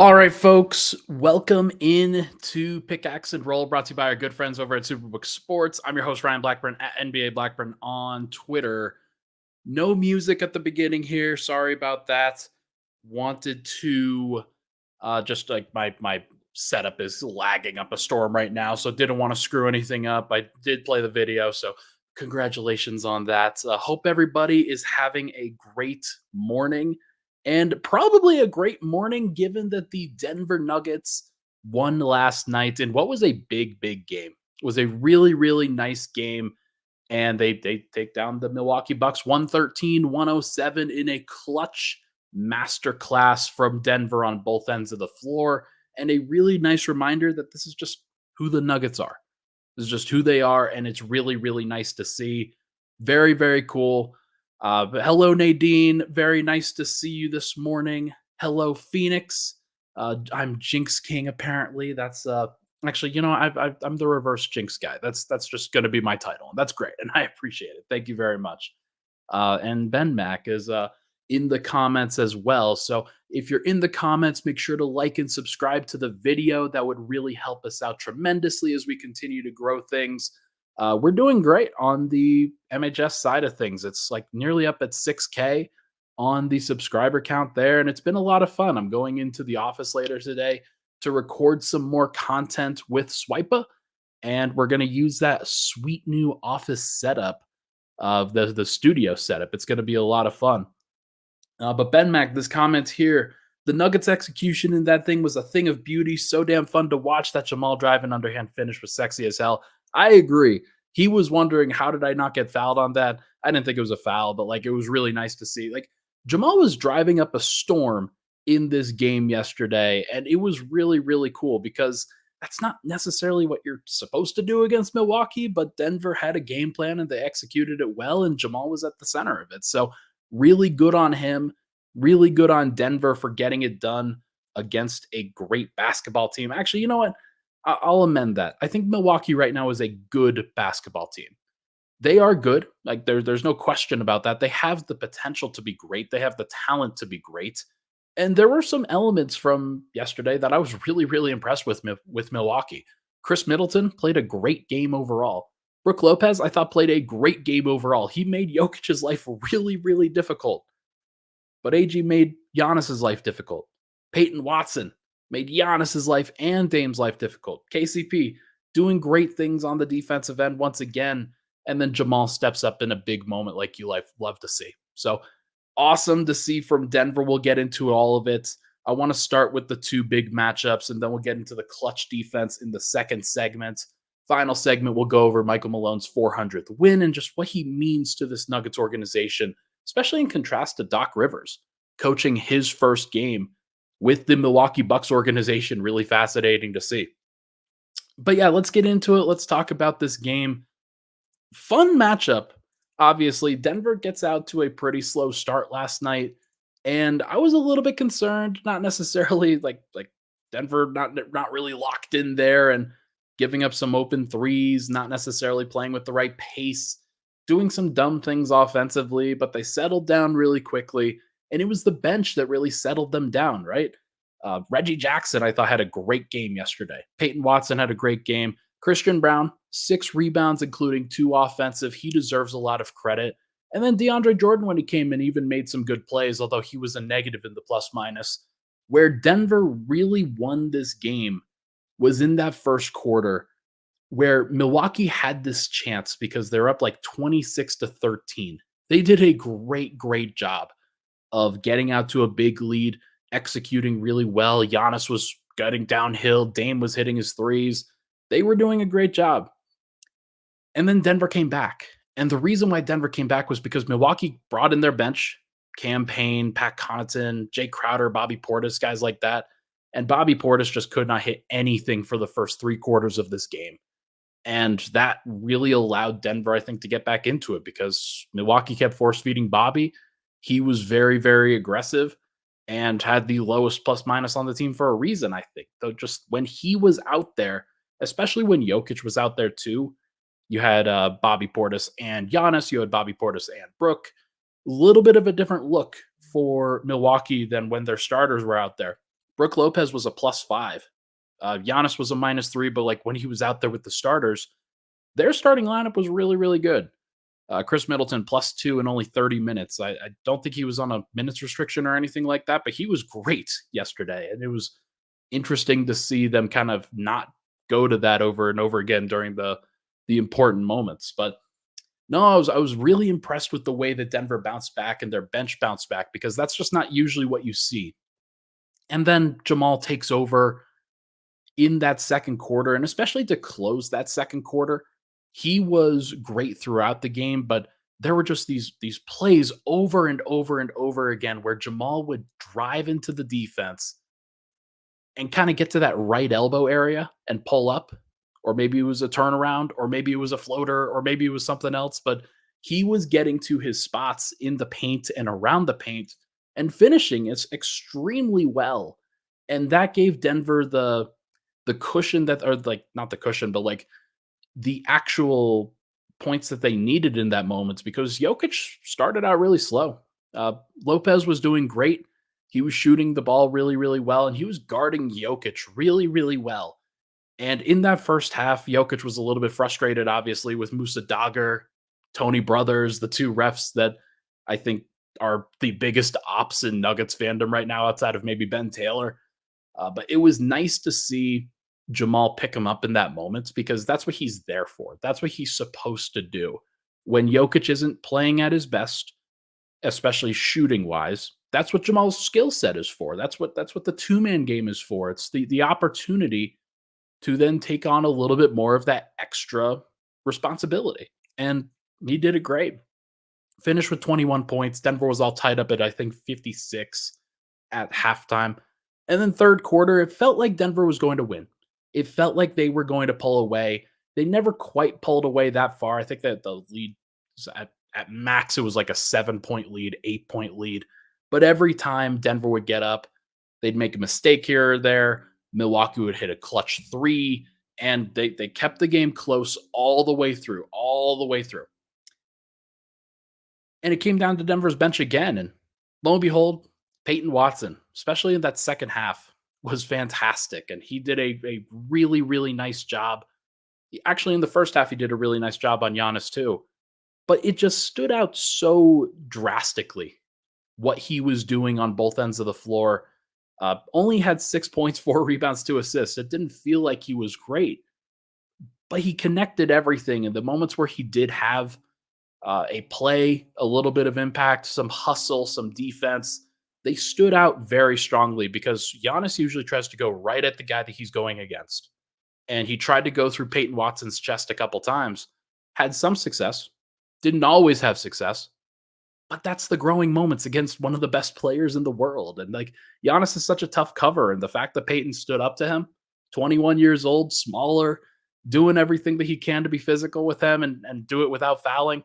All right, folks, welcome in to Pickaxe and Roll, brought to you by our good friends over at Superbook Sports. I'm your host, Ryan Blackburn, at NBA Blackburn on Twitter. No music at the beginning here. Sorry about that. Wanted to just like my setup is lagging up a storm right now, so didn't want to screw anything up. I did play the video, so congratulations on that. Hope everybody is having a great morning and probably a great morning given that the Denver Nuggets won last night in what was a big game. It was a really nice game, and they take down the Milwaukee Bucks 113-107 in a clutch masterclass from Denver on both ends of the floor, and a really nice reminder that this is just who the Nuggets are. This is just who they are, and it's really nice to see. Very cool. But hello, Nadine. Very nice to see you this morning. Hello, Phoenix. I'm Jinx King. Apparently, that's actually, I'm the reverse Jinx guy. That's just going to be my title. That's great, and I appreciate it. Thank you very much. And Ben Mac is in the comments as well. So if you're in the comments, make sure to like and subscribe to the video. That would really help us out tremendously as we continue to grow things. We're doing great on the MHS side of things. It's like nearly up at 6K on the subscriber count there, and it's been a lot of fun. I'm going into the office later today to record some more content with Swipa, and we're going to use that sweet new office setup of the studio setup. It's going to be a lot of fun. But Ben Mac, this comment here, the Nuggets execution in that thing was a thing of beauty. So damn fun to watch. That Jamal drive and underhand finish was sexy as hell. I agree. He was wondering, how did I not get fouled on that? I didn't think it was a foul, but like it was really nice to see. Like Jamal was driving up a storm in this game yesterday, and it was really cool because that's not necessarily what you're supposed to do against Milwaukee, but Denver had a game plan and they executed it well, and Jamal was at the center of it. So really good on him. Really good on Denver for getting it done against a great basketball team. Actually, you know what? I'll amend that. I think Milwaukee right now is a good basketball team. They are good. Like there's no question about that. They have the potential to be great. They have the talent to be great. And there were some elements from yesterday that I was really impressed with Milwaukee. Chris Middleton played a great game overall. Brook Lopez, I thought, played a great game overall. He made Jokic's life really difficult. But AG made Giannis's life difficult. Peyton Watson made Giannis's life and Dame's life difficult. KCP doing great things on the defensive end once again. And then Jamal steps up in a big moment like you love to see. So awesome to see from Denver. We'll get into all of it. I want to start with the two big matchups, and then we'll get into the clutch defense in the second segment. Final segment, we'll go over Michael Malone's 400th win and just what he means to this Nuggets organization, especially in contrast to Doc Rivers coaching his first game with the Milwaukee Bucks organization. Really fascinating to see. But yeah, let's get into it. Let's talk about this game. Fun matchup. Obviously, Denver gets out to a pretty slow start last night, and I was a little bit concerned, not necessarily like Denver not really locked in there and giving up some open threes, not necessarily playing with the right pace, doing some dumb things offensively, but they settled down really quickly. And it was the bench that really settled them down, right? Reggie Jackson, I thought, had a great game yesterday. Peyton Watson had a great game. Christian Brown, 6 rebounds, including 2 offensive. He deserves a lot of credit. And then DeAndre Jordan, when he came in, even made some good plays, although he was a negative in the plus minus. Where Denver really won this game was in that first quarter, where Milwaukee had this chance because they're up like 26-13. They did a great job of getting out to a big lead, executing really well. Giannis was getting downhill. Dame was hitting his threes. They were doing a great job. And then Denver came back. And the reason why Denver came back was because Milwaukee brought in their bench, Cam Payne, Pat Connaughton, Jay Crowder, Bobby Portis, guys like that. And Bobby Portis just could not hit anything for the first 3 quarters of this game. And that really allowed Denver, I think, to get back into it because Milwaukee kept force feeding Bobby. He was very aggressive and had the lowest plus minus on the team for a reason, I think. Though just when he was out there, especially when Jokic was out there too, you had Bobby Portis and Giannis, you had Bobby Portis and Brook. A little bit of a different look for Milwaukee than when their starters were out there. Brook Lopez was a +5. Giannis was a -3, but like when he was out there with the starters, their starting lineup was really, really good. Chris Middleton +2 in only 30 minutes. I don't think he was on a minutes restriction or anything like that, but he was great yesterday. And it was interesting to see them kind of not go to that over and over again during the important moments. But no, I was really impressed with the way that Denver bounced back and their bench bounced back because that's just not usually what you see. And then Jamal takes over in that second quarter, and especially to close that second quarter, he was great throughout the game, but there were just these plays over and over and over again where Jamal would drive into the defense and kind of get to that right elbow area and pull up, or maybe it was a turnaround, or maybe it was a floater, or maybe it was something else, but he was getting to his spots in the paint and around the paint and finishing it extremely well. And that gave Denver the cushion that, or like not the cushion, but like the actual points that they needed in that moment because Jokic started out really slow. Lopez was doing great. He was shooting the ball really, really well, and he was guarding Jokic really, really well. And in that first half, Jokic was a little bit frustrated, obviously, with Musa Dagger, Tony Brothers, the two refs that I think are the biggest ops in Nuggets fandom right now, outside of maybe Ben Taylor. But it was nice to see Jamal pick him up in that moment because that's what he's there for. That's what he's supposed to do. When Jokic isn't playing at his best, especially shooting wise, that's what Jamal's skill set is for. That's what the two-man game is for. It's the opportunity to then take on a little bit more of that extra responsibility. And he did it great. Finished with 21 points. Denver was all tied up at I think 56 at halftime. And then third quarter, it felt like Denver was going to win. It felt like they were going to pull away. They never quite pulled away that far. I think that the lead was at max, it was like a 7-point lead, 8-point lead. But every time Denver would get up, they'd make a mistake here or there. Milwaukee would hit a clutch three, and they kept the game close all the way through, all the way through. And it came down to Denver's bench again. And lo and behold, Peyton Watson, especially in that second half, was fantastic. And he did a really, really nice job. Actually, in the first half, he did a really nice job on Giannis too. But it just stood out so drastically what he was doing on both ends of the floor. Only had 6 points, 4 rebounds, 2 assists. It didn't feel like he was great, but he connected everything. And the moments where he did have a play, a little bit of impact, some hustle, some defense, they stood out very strongly because Giannis usually tries to go right at the guy that he's going against. And he tried to go through Peyton Watson's chest a couple times, had some success, didn't always have success, but that's the growing moments against one of the best players in the world. And like Giannis is such a tough cover. And the fact that Peyton stood up to him, 21 years old, smaller, doing everything that he can to be physical with him and do it without fouling.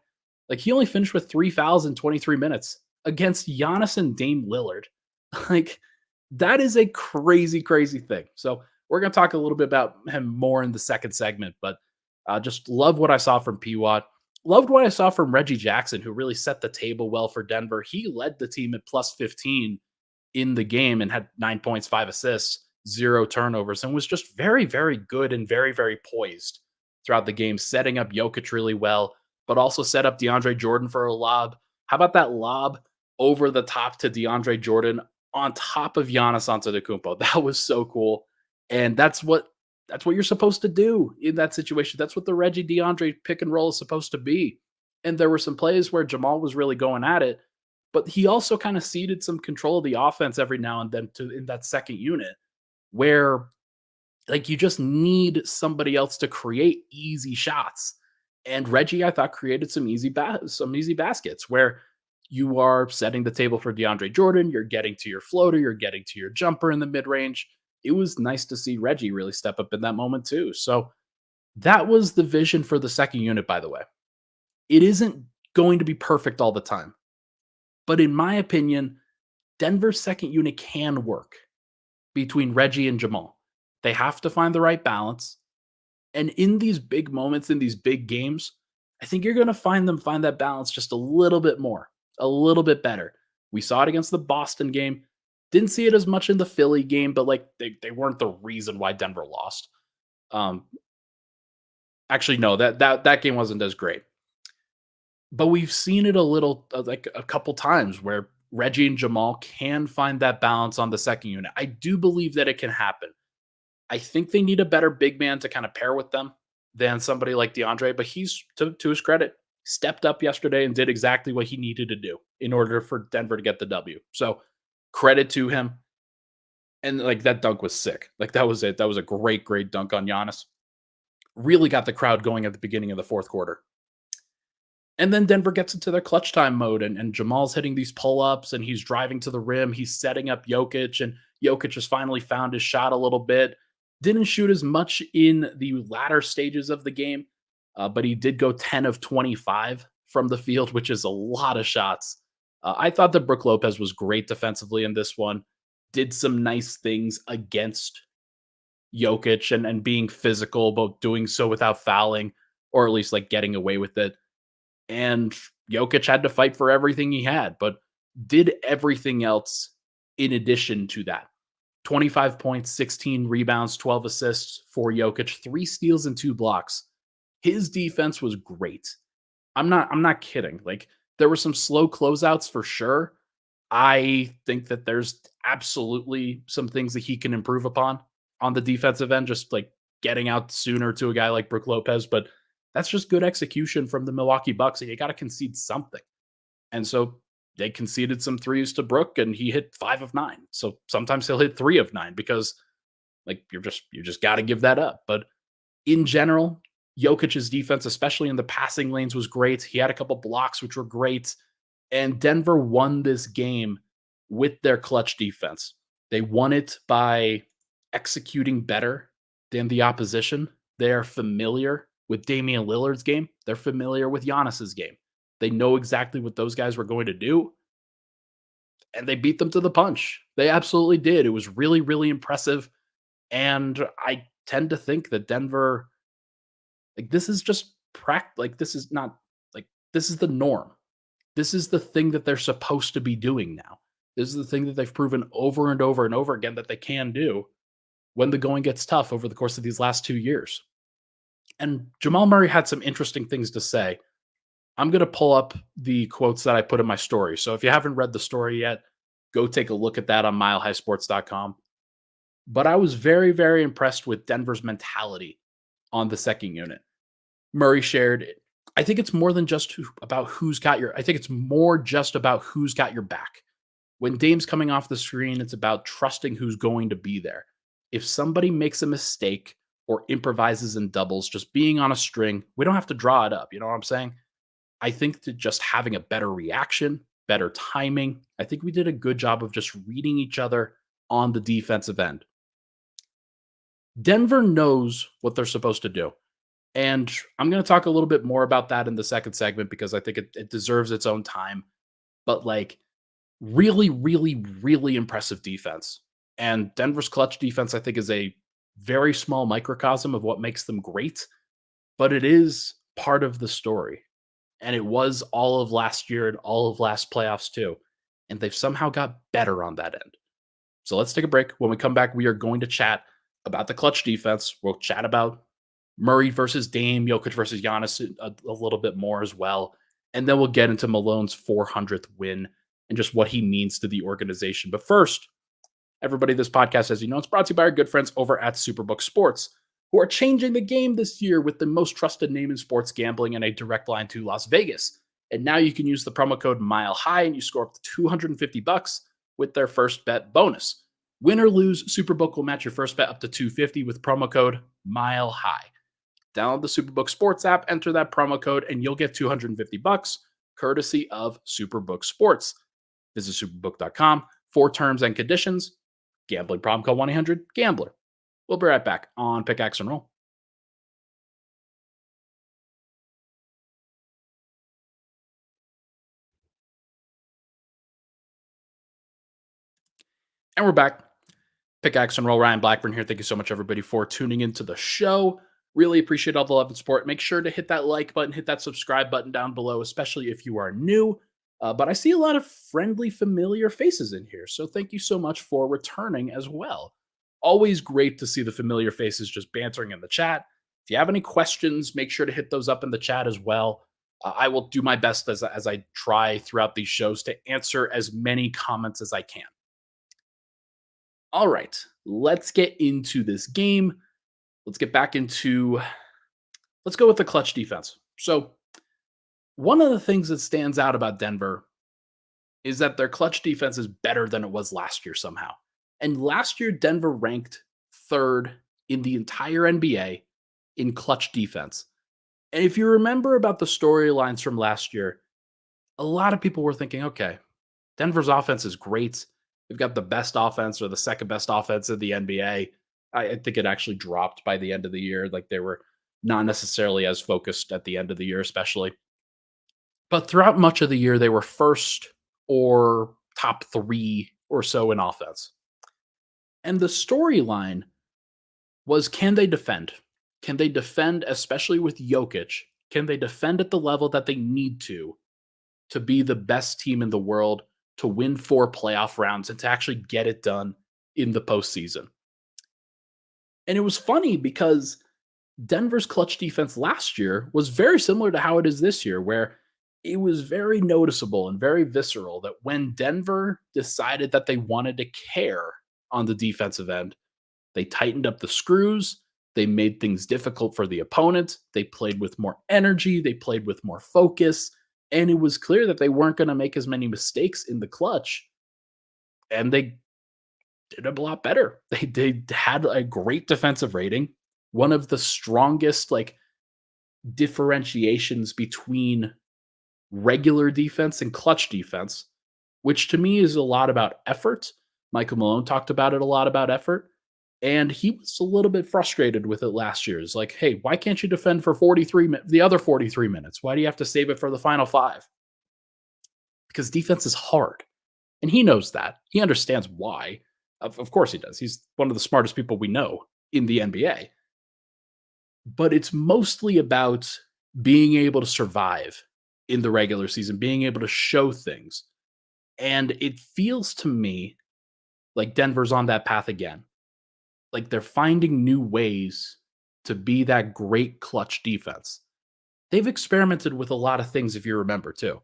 Like he only finished with 3 fouls in 23 minutes against Giannis and Dame Lillard. Like that is a crazy, crazy thing. So we're going to talk a little bit about him more in the second segment, but just love what I saw from P-Watt. Loved what I saw from Reggie Jackson, who really set the table well for Denver. He led the team at plus 15 in the game and had 9 points, 5 assists, 0 turnovers, and was just very, very good and very, very poised throughout the game, setting up Jokic really well, but also set up DeAndre Jordan for a lob. How about that lob over the top to DeAndre Jordan on top of Giannis Antetokounmpo? That was so cool. And that's what you're supposed to do in that situation. That's what the Reggie DeAndre pick and roll is supposed to be. And there were some plays where Jamal was really going at it, but he also kind of ceded some control of the offense every now and then to in that second unit where like you just need somebody else to create easy shots. And Reggie, I thought, created some easy baskets where you are setting the table for DeAndre Jordan, you're getting to your floater, you're getting to your jumper in the mid-range. It was nice to see Reggie really step up in that moment too. So that was the vision for the second unit, by the way. It isn't going to be perfect all the time. But in my opinion, Denver's second unit can work between Reggie and Jamal. They have to find the right balance. And in these big moments, in these big games, I think you're going to find that balance just a little bit more, a little bit better. We saw it against the Boston game. Didn't see it as much in the Philly game, but like they weren't the reason why Denver lost. Um, Actually, no, that game wasn't as great. But we've seen it a little, like a couple times where Reggie and Jamal can find that balance on the second unit. I do believe that it can happen. I think they need a better big man to kind of pair with them than somebody like DeAndre, but he's to his credit, stepped up yesterday and did exactly what he needed to do in order for Denver to get the W. So credit to him. And like that dunk was sick. Like that was it. That was a great, great dunk on Giannis. Really got the crowd going at the beginning of the fourth quarter. And then Denver gets into their clutch time mode, and Jamal's hitting these pull ups and he's driving to the rim. He's setting up Jokic, and Jokic has finally found his shot a little bit. Didn't shoot as much in the latter stages of the game, but he did go 10 of 25 from the field, which is a lot of shots. I thought that Brook Lopez was great defensively in this one, did some nice things against Jokic and being physical, but doing so without fouling, or at least like getting away with it. And Jokic had to fight for everything he had, but did everything else in addition to that. 25 points, 16 rebounds, 12 assists for Jokic, 3 steals and 2 blocks. His defense was great. I'm not kidding. Like there were some slow closeouts for sure. I think that there's absolutely some things that he can improve upon on the defensive end, just like getting out sooner to a guy like Brook Lopez, but that's just good execution from the Milwaukee Bucks. You got to concede something. And so they conceded some threes to Brook and he hit 5 of 9. So sometimes he'll hit 3 of 9 because like you just got to give that up. But in general, Jokic's defense, especially in the passing lanes, was great. He had a couple blocks which were great. And Denver won this game with their clutch defense. They won it by executing better than the opposition. They are familiar with Damian Lillard's game. They're familiar with Giannis's game. They know exactly what those guys were going to do, and they beat them to the punch. They absolutely did. It was really, really impressive. And I tend to think that Denver, like this is just like this is not like this is the norm. This is the thing that they're supposed to be doing now. This is the thing that they've proven over and over and over again that they can do when the going gets tough over the course of these last 2 years. And Jamal Murray had some interesting things to say. I'm going to pull up the quotes that I put in my story. So if you haven't read the story yet, go take a look at that on milehighsports.com. But I was very, very impressed with Denver's mentality on the second unit. Murray shared, I think it's more than just about who's got your, I think it's more just about who's got your back. When Dame's coming off the screen, it's about trusting who's going to be there. If somebody makes a mistake or improvises in doubles, just being on a string, we don't have to draw it up. You know what I'm saying? I think that just having a better reaction, better timing, I think we did a good job of just reading each other on the defensive end. Denver knows what they're supposed to do. And I'm going to talk a little bit more about that in the second segment because I think it deserves its own time. But like really, really, really impressive defense. And Denver's clutch defense, I think, is a very small microcosm of what makes them great, but it is part of the story. And it was all of last year and all of last playoffs too. And they've somehow got better on that end. So let's take a break. When we come back, we are going to chat about the clutch defense. We'll chat about Murray versus Dame, Jokic versus Giannis a little bit more as well. And then we'll get into Malone's 400th win and just what he means to the organization. But first, everybody, this podcast, as you know, it's brought to you by our good friends over at Superbook Sports, who are changing the game this year with the most trusted name in sports gambling and a direct line to Las Vegas. And now you can use the promo code MILEHIGH and you score up to $250 with their first bet bonus. Win or lose, Superbook will match your first bet up to $250 with promo code MILEHIGh. Download the Superbook Sports app, enter that promo code, and you'll get $250 courtesy of Superbook Sports. Visit superbook.com for terms and conditions. Gambling problem, call 1-800-GAMBLER. We'll be right back on Pickaxe and Roll. And we're back. Pickaxe and Roll, Ryan Blackburn here. Thank you so much, everybody, for tuning into the show. Really appreciate all the love and support. Make sure to hit that like button, hit that subscribe button down below, especially if you are new. But I see a lot of friendly, familiar faces in here. So thank you so much for returning as well. Always great to see the familiar faces just bantering in the chat. If you have any questions, make sure to hit those up in the chat as well. I will do my best as I try throughout these shows to answer as many comments as I can. All right, let's get into this game. Let's get back into, let's go with the clutch defense. So, one of the things that stands out about Denver is that their clutch defense is better than it was last year somehow. And last year, Denver ranked third in the entire NBA in clutch defense. And if you remember about the storylines from last year, a lot of people were thinking, okay, Denver's offense is great. They've got the best offense or the second best offense in the NBA. I think it actually dropped by the end of the year. Like they were not necessarily as focused at the end of the year, especially. But throughout much of the year, they were first or top three or so in offense. And the storyline was, can they defend? Can they defend, especially with Jokic? Can they defend at the level that they need to be the best team in the world, to win 4 playoff rounds, and to actually get it done in the postseason? And it was funny because Denver's clutch defense last year was very similar to how it is this year, where it was very noticeable and very visceral that when Denver decided that they wanted to care on the defensive end, they tightened up the screws. They made things difficult for the opponent. They played with more energy. They played with more focus. And it was clear that they weren't going to make as many mistakes in the clutch. And they did a lot better. They had a great defensive rating, one of the strongest like differentiations between regular defense and clutch defense, which to me is a lot about effort. Michael Malone talked about it a lot about effort. And he was a little bit frustrated with it last year. It's like, hey, why can't you defend for the other 43 minutes? Why do you have to save it for the final 5? Because defense is hard. And he knows that. He understands why. Of course he does. He's one of the smartest people we know in the NBA. But it's mostly about being able to survive in the regular season, being able to show things. And it feels to me like Denver's on that path again. Like they're finding new ways to be that great clutch defense. They've experimented with a lot of things, if you remember, too.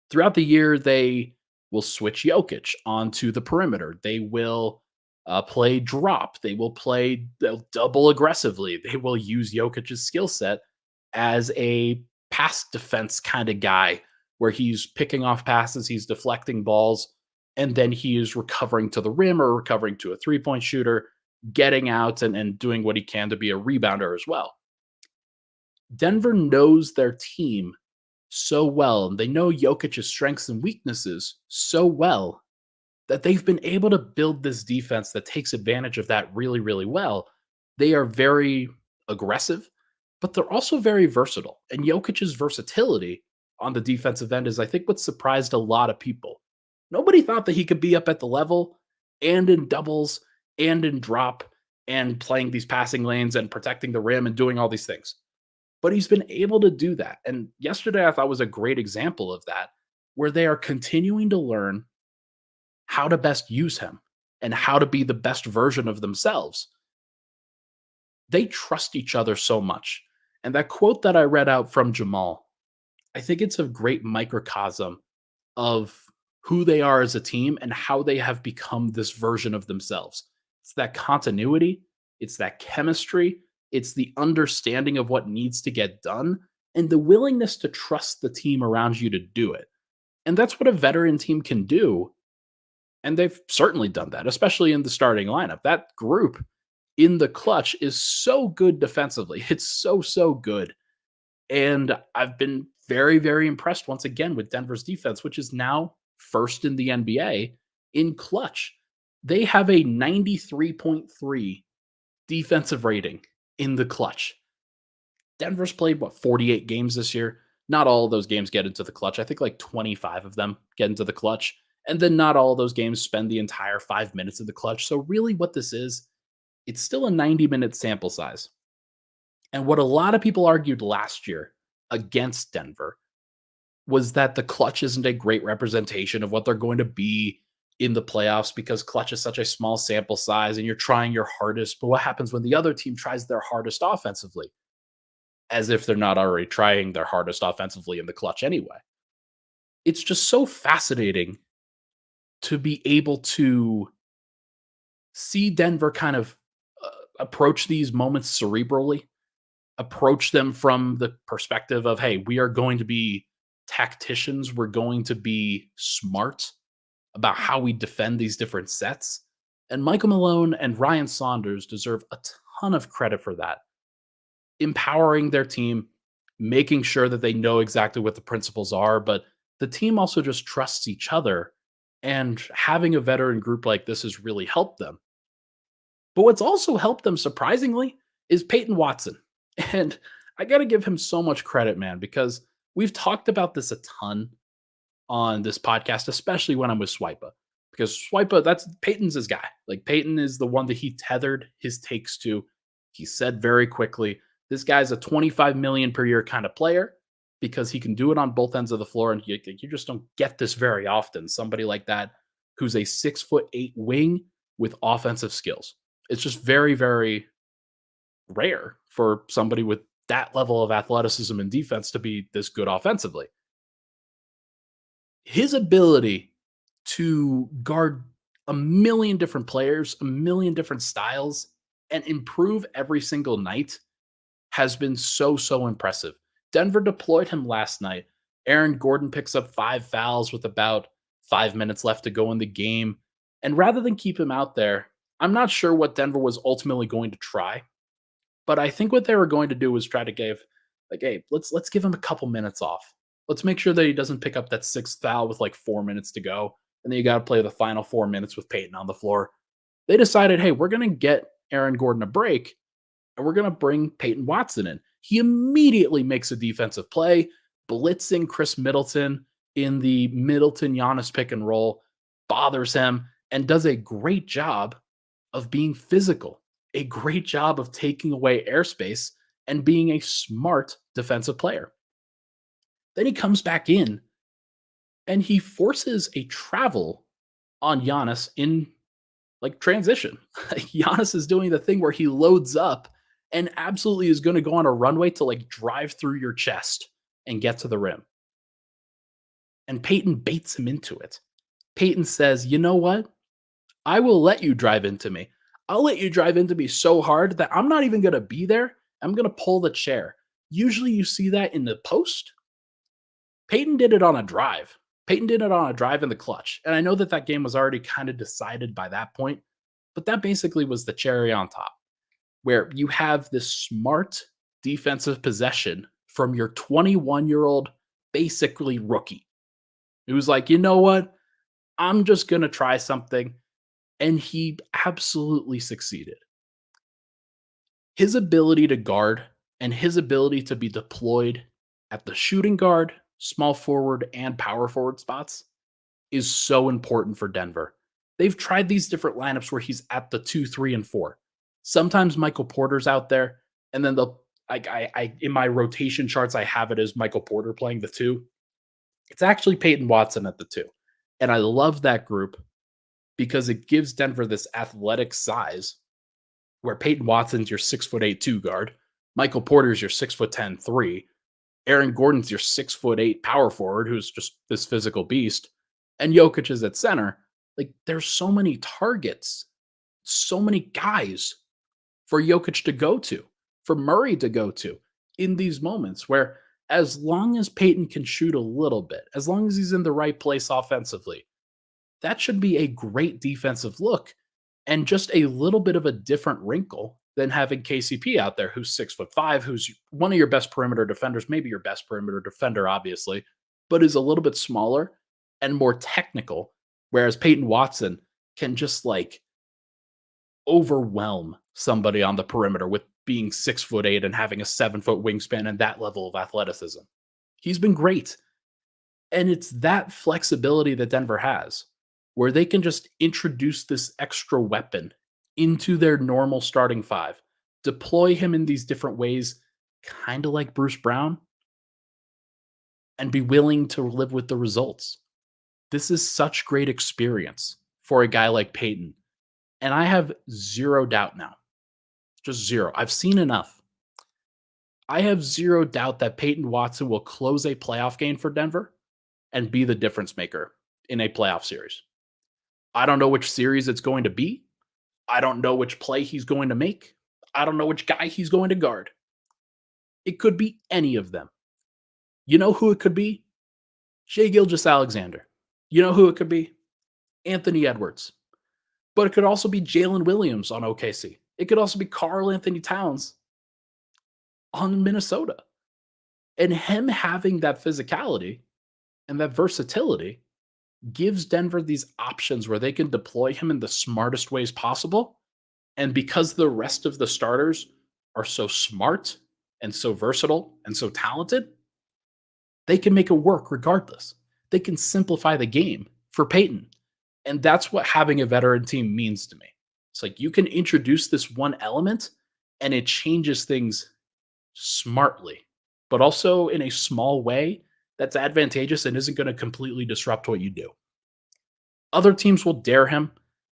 Throughout the year, they will switch Jokic onto the perimeter. They will play drop. They'll double aggressively. They will use Jokic's skill set as a pass defense kind of guy where he's picking off passes, he's deflecting balls, and then he is recovering to the rim or recovering to a three-point shooter, getting out and doing what he can to be a rebounder as well. Denver knows their team so well, and they know Jokic's strengths and weaknesses so well that they've been able to build this defense that takes advantage of that really, really well. They are very aggressive, but they're also very versatile. And Jokic's versatility on the defensive end is, I think, what surprised a lot of people. Nobody thought that he could be up at the level and in doubles and in drop and playing these passing lanes and protecting the rim and doing all these things. But he's been able to do that. And yesterday I thought was a great example of that, where they are continuing to learn how to best use him and how to be the best version of themselves. They trust each other so much. And that quote that I read out from Jamal, I think it's a great microcosm of who they are as a team and how they have become this version of themselves. It's that continuity, it's that chemistry, it's the understanding of what needs to get done, and the willingness to trust the team around you to do it. And that's what a veteran team can do. And they've certainly done that, especially in the starting lineup. That group in the clutch is so good defensively. It's so, so good. And I've been very, very impressed once again with Denver's defense, which is now first in the NBA in clutch. They have a 93.3 defensive rating in the clutch. Denver's played, 48 games this year? Not all of those games get into the clutch. I think like 25 of them get into the clutch. And then not all of those games spend the entire 5 minutes in the clutch. So really what this is, it's still a 90-minute sample size. And what a lot of people argued last year against Denver was that the clutch isn't a great representation of what they're going to be in the playoffs because clutch is such a small sample size and you're trying your hardest. But what happens when the other team tries their hardest offensively? As if they're not already trying their hardest offensively in the clutch anyway. It's just so fascinating to be able to see Denver kind of approach these moments cerebrally, approach them from the perspective of, hey, we are going to be tacticians. We're going to be smart about how we defend these different sets. And Michael Malone and Ryan Saunders deserve a ton of credit for that. Empowering their team, making sure that they know exactly what the principles are, but the team also just trusts each other. And having a veteran group like this has really helped them. But what's also helped them surprisingly is Peyton Watson. And I got to give him so much credit, man, because we've talked about this a ton on this podcast, especially when I'm with Swipa. Because Swipa, that's Peyton's his guy. Like Peyton is the one that he tethered his takes to. He said very quickly, this guy's a 25 million per year kind of player because he can do it on both ends of the floor. And you just don't get this very often. Somebody like that who's a 6'8" wing with offensive skills. It's just very, very rare for somebody with that level of athleticism and defense to be this good offensively. His ability to guard a million different players, a million different styles, and improve every single night has been so, so impressive. Denver deployed him last night. Aaron Gordon picks up 5 fouls with about 5 minutes left to go in the game. And rather than keep him out there, I'm not sure what Denver was ultimately going to try. But I think what they were going to do was try to give, like, hey, let's give him a couple minutes off. Let's make sure that he doesn't pick up that sixth foul with like 4 minutes to go, and then you got to play the final 4 minutes with Peyton on the floor. They decided, hey, we're going to get Aaron Gordon a break, and we're going to bring Peyton Watson in. He immediately makes a defensive play, blitzing Chris Middleton in the Middleton Giannis pick and roll, bothers him, and does a great job of being physical, a great job of taking away airspace and being a smart defensive player. Then he comes back in and he forces a travel on Giannis in like transition. Giannis is doing the thing where he loads up and absolutely is going to go on a runway to like drive through your chest and get to the rim. And Peyton baits him into it. Peyton says, you know what? I will let you drive into me. I'll let you drive into me so hard that I'm not even going to be there. I'm going to pull the chair. Usually you see that in the post. Peyton did it on a drive. Peyton did it on a drive in the clutch. And I know that that game was already kind of decided by that point, but that basically was the cherry on top, where you have this smart defensive possession from your 21-year-old, basically rookie. It was like, you know what? I'm just going to try something. And he absolutely succeeded. His ability to guard and his ability to be deployed at the shooting guard, small forward, and power forward spots is so important for Denver. They've tried these different lineups where he's at the 2, 3, and 4. Sometimes Michael Porter's out there, and then I in my rotation charts, I have it as Michael Porter playing the 2. It's actually Peyton Watson at the 2. And I love that group because it gives Denver this athletic size where Peyton Watson's your 6'8" 2 guard, Michael Porter's your 6'10" 3, Aaron Gordon's your 6'8" power forward who's just this physical beast, and Jokic is at center. Like there's so many targets, so many guys for Jokic to go to, for Murray to go to in these moments where as long as Peyton can shoot a little bit, as long as he's in the right place offensively, that should be a great defensive look and just a little bit of a different wrinkle than having KCP out there, who's 6'5", who's one of your best perimeter defenders, maybe your best perimeter defender, obviously, but is a little bit smaller and more technical. Whereas Peyton Watson can just like overwhelm somebody on the perimeter with being 6'8" and having a 7-foot wingspan and that level of athleticism. He's been great. And it's that flexibility that Denver has, where they can just introduce this extra weapon into their normal starting 5, deploy him in these different ways, kind of like Bruce Brown. and be willing to live with the results. This is such great experience for a guy like Peyton. And I have zero doubt now, just zero. I've seen enough. I have zero doubt that Peyton Watson will close a playoff game for Denver and be the difference maker in a playoff series. I don't know which series it's going to be. I don't know which play he's going to make. I don't know which guy he's going to guard. It could be any of them. You know who it could be? Shai Gilgeous-Alexander. You know who it could be? Anthony Edwards. But it could also be Jalen Williams on OKC. It could also be Karl Anthony Towns on Minnesota. And him having that physicality and that versatility gives Denver these options where they can deploy him in the smartest ways possible. And because the rest of the starters are so smart and so versatile and so talented, they can make it work regardless. They can simplify the game for Peyton. And that's what having a veteran team means to me. It's like you can introduce this one element and it changes things smartly, but also in a small way that's advantageous and isn't going to completely disrupt what you do. Other teams will dare him,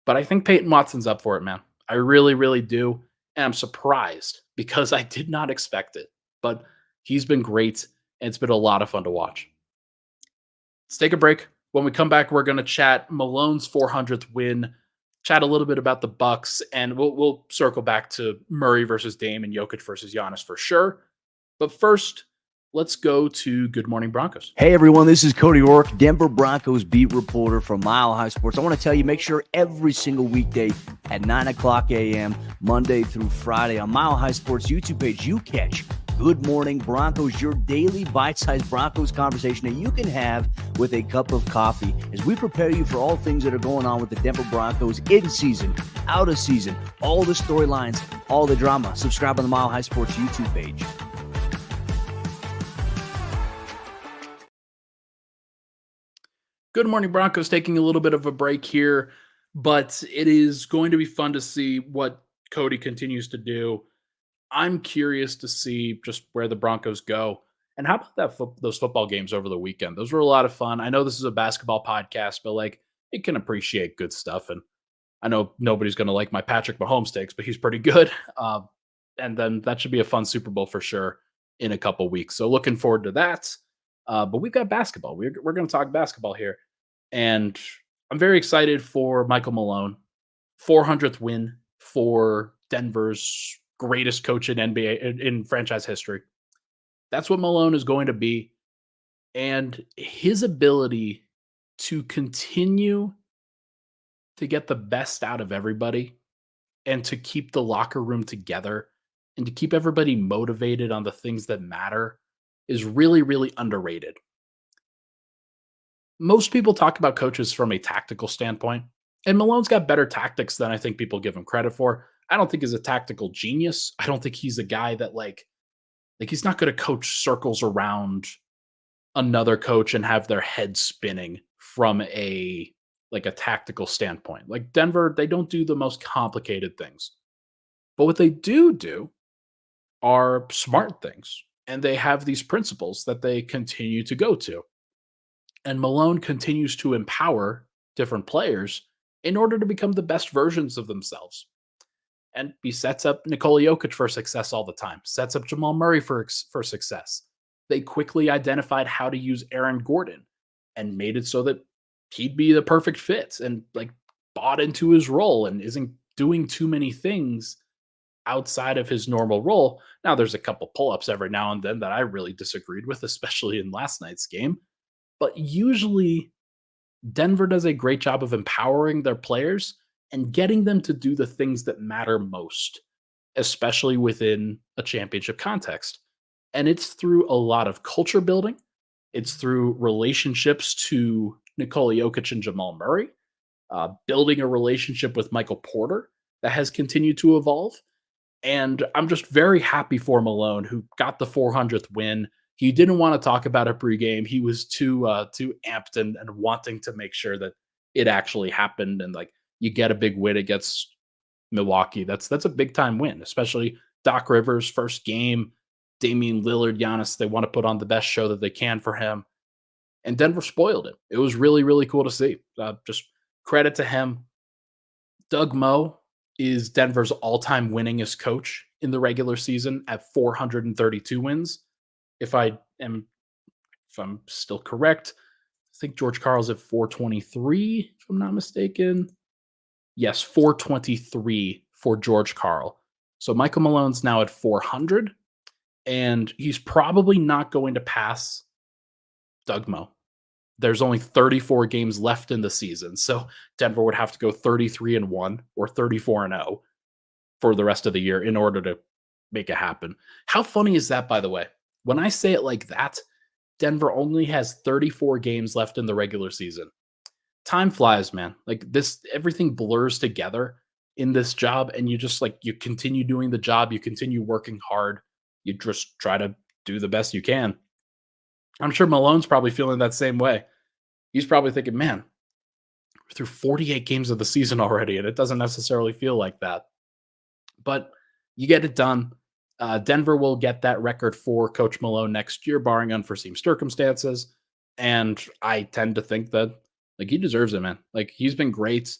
but I think Peyton Watson's up for it, man. I really, really do. And I'm surprised because I did not expect it, but he's been great and it's been a lot of fun to watch. Let's take a break. When we come back, we're going to chat Malone's 400th win, chat a little bit about the Bucks, and we'll circle back to Murray versus Dame and Jokic versus Giannis for sure. But first, let's go to Good Morning Broncos. Hey, everyone. This is Cody Rourke, Denver Broncos beat reporter from Mile High Sports. I want to tell you, make sure every single weekday at 9 o'clock a.m., Monday through Friday on Mile High Sports YouTube page, you catch Good Morning Broncos, your daily bite-sized Broncos conversation that you can have with a cup of coffee as we prepare you for all things that are going on with the Denver Broncos in season, out of season, all the storylines, all the drama. Subscribe on the Mile High Sports YouTube page. Good Morning Broncos taking a little bit of a break here, but it is going to be fun to see what Cody continues to do. I'm curious to see just where the Broncos go. And how about those football games over the weekend? Those were a lot of fun. I know this is a basketball podcast, but like it can appreciate good stuff. And I know nobody's going to like my Patrick Mahomes takes, but he's pretty good. And then that should be a fun Super Bowl for sure in a couple weeks. So looking forward to that. But we've got basketball. We're going to talk basketball here. And I'm very excited for Michael Malone. 400th win for Denver's greatest coach in NBA in franchise history. That's what Malone is going to be. And his ability to continue to get the best out of everybody and to keep the locker room together and to keep everybody motivated on the things that matter is really, really underrated. Most people talk about coaches from a tactical standpoint, and Malone's got better tactics than I think people give him credit for. I don't think he's a tactical genius. I don't think he's a guy that like he's not going to coach circles around another coach and have their head spinning from a tactical standpoint. Like Denver, they don't do the most complicated things. But what they do are smart things. And they have these principles that they continue to go to. And Malone continues to empower different players in order to become the best versions of themselves. And he sets up Nikola Jokic for success all the time, sets up Jamal Murray for success. They quickly identified how to use Aaron Gordon and made it so that he'd be the perfect fit and like bought into his role and isn't doing too many things outside of his normal role. Now, there's a couple pull-ups every now and then that I really disagreed with, especially in last night's game. But usually, Denver does a great job of empowering their players and getting them to do the things that matter most, especially within a championship context. And it's through a lot of culture building. It's through relationships to Nikola Jokic and Jamal Murray, building a relationship with Michael Porter that has continued to evolve. And I'm just very happy for Malone, who got the 400th win. He didn't want to talk about it pregame. He was too amped and wanting to make sure that it actually happened. And like you get a big win against Milwaukee. That's a big time win, especially Doc Rivers' first game. Damian Lillard, Giannis, they want to put on the best show that they can for him. and Denver spoiled it. It was really, really cool to see. Just credit to him. Doug Moe is Denver's all-time winningest coach in the regular season at 432 wins. If I am, if I'm still correct, I think George Karl's at 423, if I'm not mistaken. Yes, 423 for George Karl. So Michael Malone's now at 400, and he's probably not going to pass Doug Moe. There's only 34 games left in the season, so Denver would have to go 33-1 or 34-0 for the rest of the year in order to make it happen. How funny is that, by the way? When I say it like that, Denver only has 34 games left in the regular season. Time flies, man. Like this, everything blurs together in this job, and you just like you continue doing the job, you continue working hard, you just try to do the best you can. I'm sure Malone's probably feeling that same way. He's probably thinking, man, we're through 48 games of the season already, and it doesn't necessarily feel like that. But you get it done. Denver will get that record for Coach Malone next year, barring unforeseen circumstances. And I tend to think that like he deserves it, man. Like he's been great.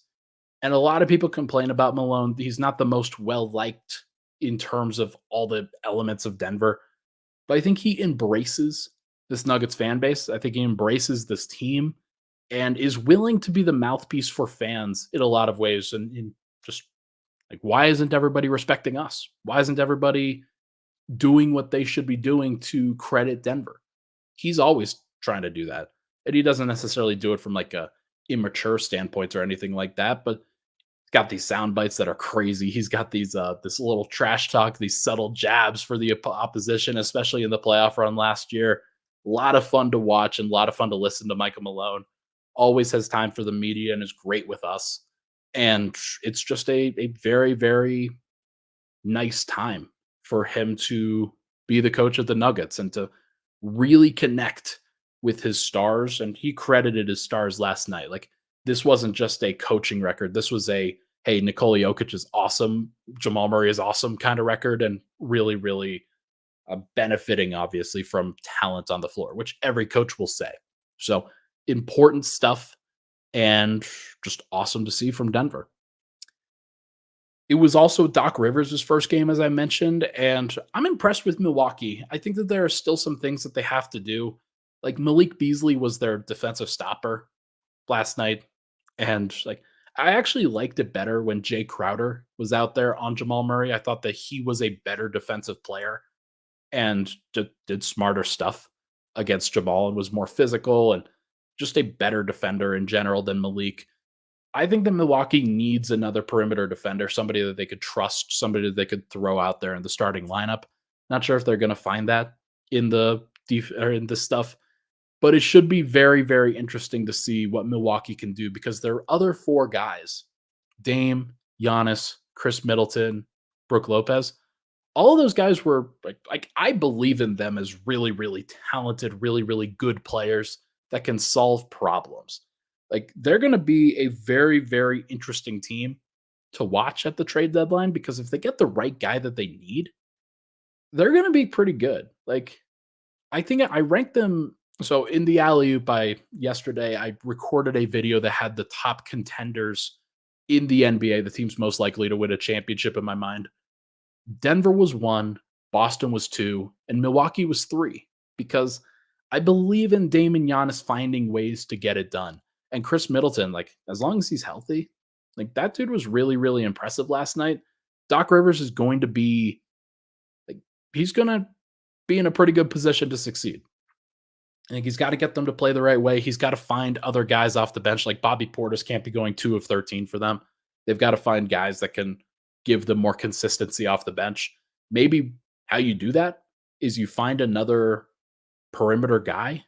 And a lot of people complain about Malone. He's not the most well liked in terms of all the elements of Denver, but I think he embraces this Nuggets fan base. I think he embraces this team and is willing to be the mouthpiece for fans in a lot of ways. And just like, why isn't everybody respecting us? Why isn't everybody doing what they should be doing to credit Denver? He's always trying to do that. And he doesn't necessarily do it from like a immature standpoint or anything like that, but got these sound bites that are crazy. He's got these this little trash talk, these subtle jabs for the opposition, especially in the playoff run last year. A lot of fun to watch and a lot of fun to listen to Michael Malone. Always has time for the media and is great with us. And it's just a very, very nice time for him to be the coach of the Nuggets and to really connect with his stars. And he credited his stars last night. Like this wasn't just a coaching record. This was a, hey, Nikola Jokic is awesome. Jamal Murray is awesome kind of record, and really, really benefiting obviously from talent on the floor, which every coach will say. So important stuff and just awesome to see from Denver. It was also Doc Rivers' first game, as I mentioned, and I'm impressed with Milwaukee. I think that there are still some things that they have to do. Like Malik Beasley was their defensive stopper last night, and like I actually liked it better when Jay Crowder was out there on Jamal Murray. I thought that he was a better defensive player and did smarter stuff against Jamal and was more physical and just a better defender in general than Malik. I think that Milwaukee needs another perimeter defender, somebody that they could trust, somebody that they could throw out there in the starting lineup. Not sure if they're going to find that in the or in this stuff, but it should be very, very interesting to see what Milwaukee can do because their other four guys, Dame, Giannis, Chris Middleton, Brook Lopez, all of those guys were like I believe in them as really, really talented, really, really good players that can solve problems. Like they're going to be a very, very interesting team to watch at the trade deadline because if they get the right guy that they need, they're going to be pretty good. Like I think I ranked them. So in the alley by yesterday, I recorded a video that had the top contenders in the NBA, the teams most likely to win a championship in my mind. Denver was one, Boston was two, and Milwaukee was three because I believe in Dame and Giannis finding ways to get it done. And Chris Middleton, like as long as he's healthy, like that dude was really, really impressive last night. Doc Rivers is going to be like he's going to be in a pretty good position to succeed. I think he's got to get them to play the right way. He's got to find other guys off the bench. Like Bobby Portis can't be going 2 of 13 for them. They've got to find guys that can give them more consistency off the bench. Maybe how you do that is you find another perimeter guy,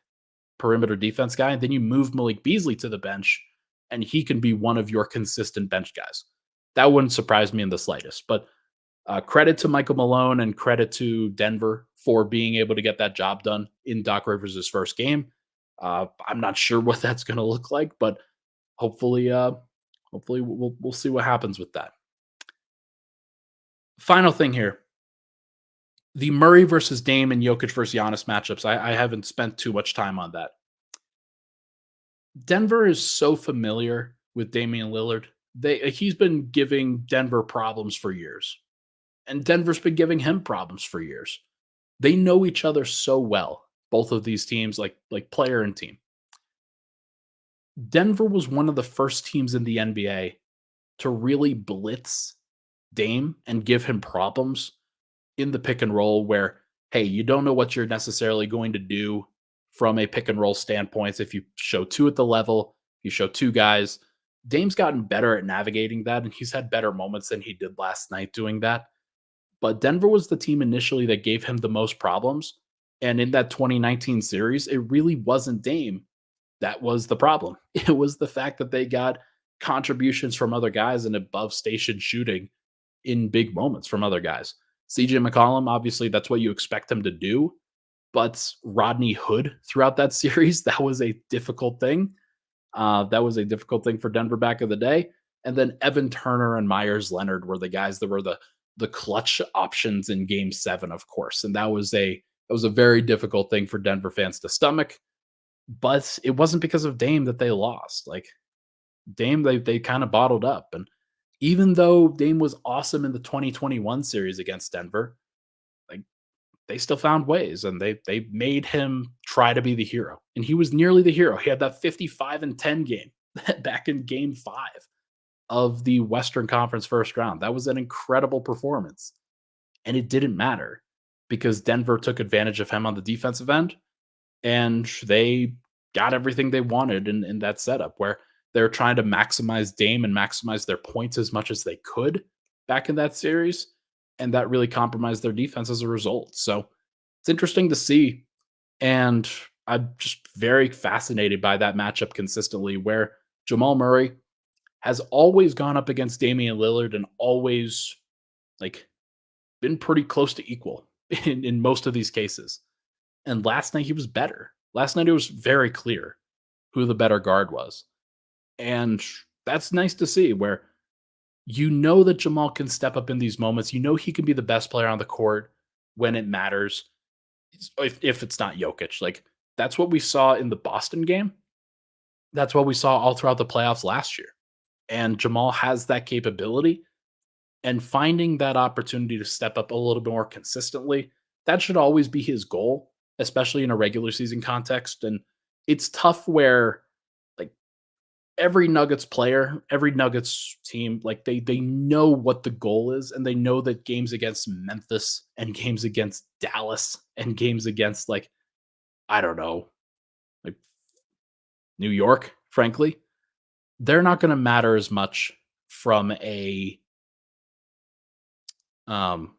perimeter defense guy, and then you move Malik Beasley to the bench and he can be one of your consistent bench guys. That wouldn't surprise me in the slightest. But credit to Michael Malone and credit to Denver for being able to get that job done in Doc Rivers' first game. I'm not sure what that's going to look like, but hopefully we'll see what happens with that. Final thing here. The Murray versus Dame and Jokic versus Giannis matchups. I haven't spent too much time on that. Denver is so familiar with Damian Lillard. He's been giving Denver problems for years, and Denver's been giving him problems for years. They know each other so well, both of these teams, like player and team. Denver was one of the first teams in the NBA to really blitz Dame and give him problems in the pick and roll where, hey, you don't know what you're necessarily going to do from a pick and roll standpoint. If you show two at the level, you show two guys. Dame's gotten better at navigating that, and he's had better moments than he did last night doing that. But Denver was the team initially that gave him the most problems. And in that 2019 series, it really wasn't Dame that was the problem. It was the fact that they got contributions from other guys and above station shooting in big moments from other guys. CJ McCollum, obviously, that's what you expect him to do. But Rodney Hood throughout that series, that was a difficult thing. That was a difficult thing for Denver back in the day. And then Evan Turner and Myers Leonard were the guys that were the clutch options in Game 7, of course. And that was a very difficult thing for Denver fans to stomach. But it wasn't because of Dame that they lost. Like Dame, they kind of bottled up. And even though Dame was awesome in the 2021 series against Denver, like they still found ways and they made him try to be the hero. And he was nearly the hero. He had that 55 and 10 game back in game 5 of the Western Conference first round. That was an incredible performance. And it didn't matter because Denver took advantage of him on the defensive end and they got everything they wanted in that setup where they're trying to maximize Dame and maximize their points as much as they could back in that series. And that really compromised their defense as a result. So it's interesting to see. And I'm just very fascinated by that matchup consistently where Jamal Murray has always gone up against Damian Lillard and always like been pretty close to equal in most of these cases. And last night he was better. Last night it was very clear who the better guard was. And that's nice to see where you know that Jamal can step up in these moments. You know he can be the best player on the court when it matters. If it's not Jokic. Like that's what we saw in the Boston game. That's what we saw all throughout the playoffs last year. And Jamal has that capability and finding that opportunity to step up a little bit more consistently, that should always be his goal, especially in a regular season context. And it's tough where like every Nuggets player, every Nuggets team, like they know what the goal is and they know that games against Memphis and games against Dallas and games against like I don't know, like New York, frankly, they're not going to matter as much from a um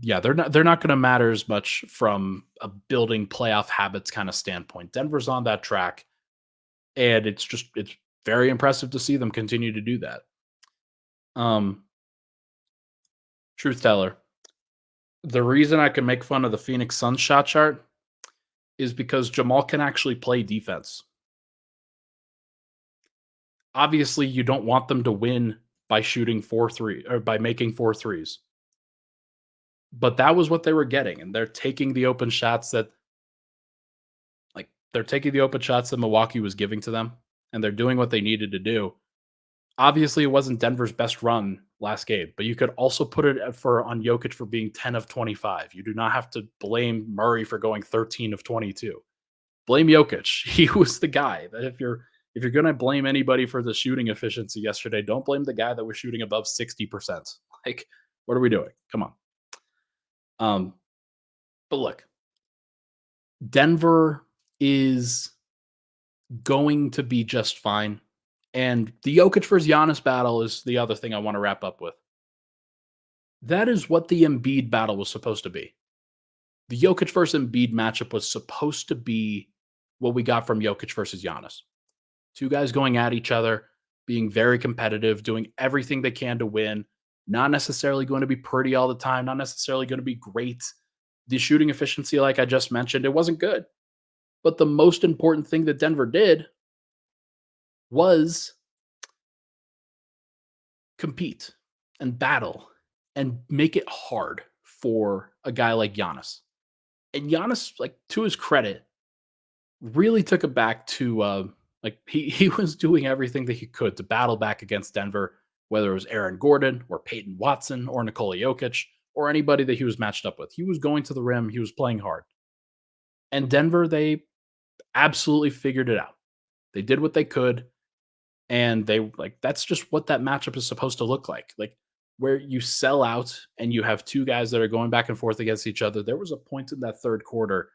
yeah, they're not going to matter as much from a building playoff habits kind of standpoint. Denver's on that track and it's very impressive to see them continue to do that. Um Truth teller. The reason I can make fun of the Phoenix Suns shot chart is because Jamal can actually play defense. Obviously, you don't want them to win by shooting 4-3 or by making 4 threes. But that was what they were getting and they're taking the open shots that they're taking the open shots that Milwaukee was giving to them and they're doing what they needed to do. Obviously, it wasn't Denver's best run last game, but you could also put it for on Jokic for being 10 of 25. You do not have to blame Murray for going 13 of 22. Blame Jokic. He was the guy that if you're going to blame anybody for the shooting efficiency yesterday, don't blame the guy that was shooting above 60%. Like, what are we doing? Come on. Um, but look, Denver is going to be just fine. And the Jokic versus Giannis battle is the other thing I want to wrap up with. That is what the Embiid battle was supposed to be. The Jokic versus Embiid matchup was supposed to be what we got from Jokic versus Giannis. Two guys going at each other, being very competitive, doing everything they can to win, not necessarily going to be pretty all the time, not necessarily going to be great. The shooting efficiency, like I just mentioned, it wasn't good. But the most important thing that Denver did was compete and battle and make it hard for a guy like Giannis. And Giannis, like to his credit, really took it back to like he was doing everything that he could to battle back against Denver, whether it was Aaron Gordon or Peyton Watson or Nikola Jokic or anybody that he was matched up with. He was going to the rim, he was playing hard. And Denver, they absolutely figured it out. They did what they could, and they like that's just what that matchup is supposed to look like. Like where you sell out and you have two guys that are going back and forth against each other. There was a point in that third quarter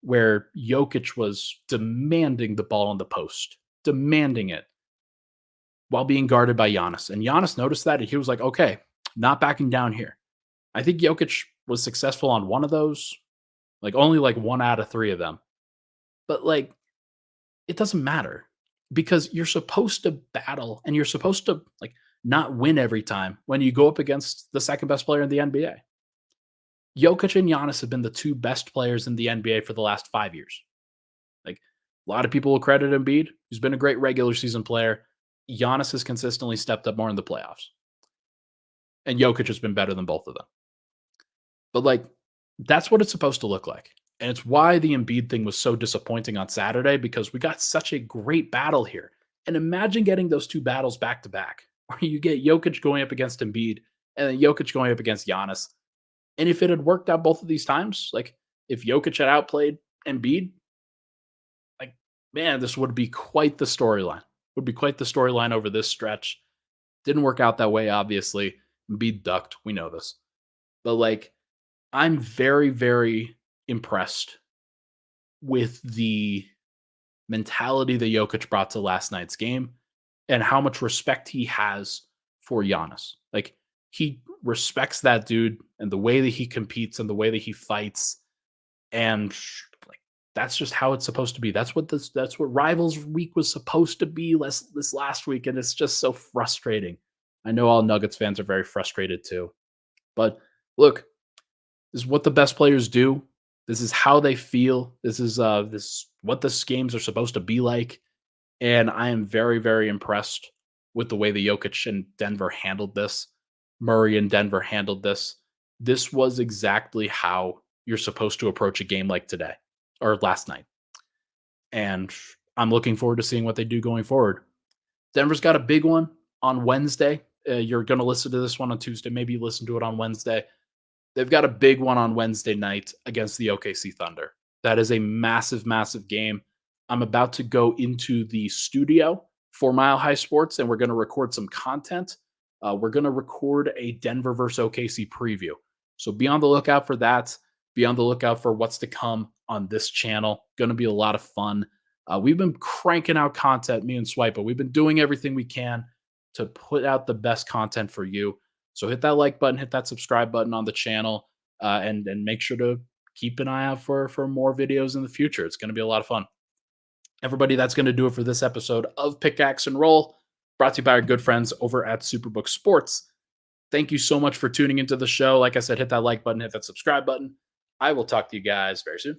where Jokic was demanding the ball on the post, demanding it while being guarded by Giannis. And Giannis noticed that and he was like, okay, not backing down here. I think Jokic was successful on one of those, like only like one out of three of them. But like it doesn't matter because you're supposed to battle and you're supposed to like not win every time when you go up against the second best player in the NBA. Jokic and Giannis have been the two best players in the NBA for the last 5 years. Like a lot of people will credit Embiid, who's been a great regular season player. Giannis has consistently stepped up more in the playoffs. And Jokic has been better than both of them. But like that's what it's supposed to look like. And it's why the Embiid thing was so disappointing on Saturday because we got such a great battle here. And imagine getting those two battles back to back, where you get Jokic going up against Embiid and then Jokic going up against Giannis. And if it had worked out both of these times, like if Jokic had outplayed Embiid, like man, this would be quite the storyline. Would be quite the storyline over this stretch. Didn't work out that way, obviously. Embiid ducked. We know this. But like, I'm very, very impressed with the mentality that Jokic brought to last night's game and how much respect he has for Giannis. Like he respects that dude and the way that he competes and the way that he fights. And like that's just how it's supposed to be. That's what Rivals Week was supposed to be this last week. And it's just so frustrating. I know all Nuggets fans are very frustrated too. But look, this is what the best players do. This is how they feel. This is what the games are supposed to be like. And I am very, very impressed with the way the Jokic and Denver handled this. Murray and Denver handled this. This was exactly how you're supposed to approach a game like today or last night. And I'm looking forward to seeing what they do going forward. Denver's got a big one on Wednesday. You're going to listen to this one on Tuesday. Maybe you listen to it on Wednesday. They've got a big one on Wednesday night against the OKC Thunder. That is a massive, massive game. I'm about to go into the studio for Mile High Sports, and we're going to record some content. We're going to record a Denver versus OKC preview. So be on the lookout for that. Be on the lookout for what's to come on this channel. Going to be a lot of fun. We've been cranking out content, me and Swipe, but we've been doing everything we can to put out the best content for you. So hit that like button, hit that subscribe button on the channel, and make sure to keep an eye out for more videos in the future. It's going to be a lot of fun. Everybody, that's going to do it for this episode of Pickaxe and Roll, brought to you by our good friends over at Superbook Sports. Thank you so much for tuning into the show. Like I said, hit that like button, hit that subscribe button. I will talk to you guys very soon.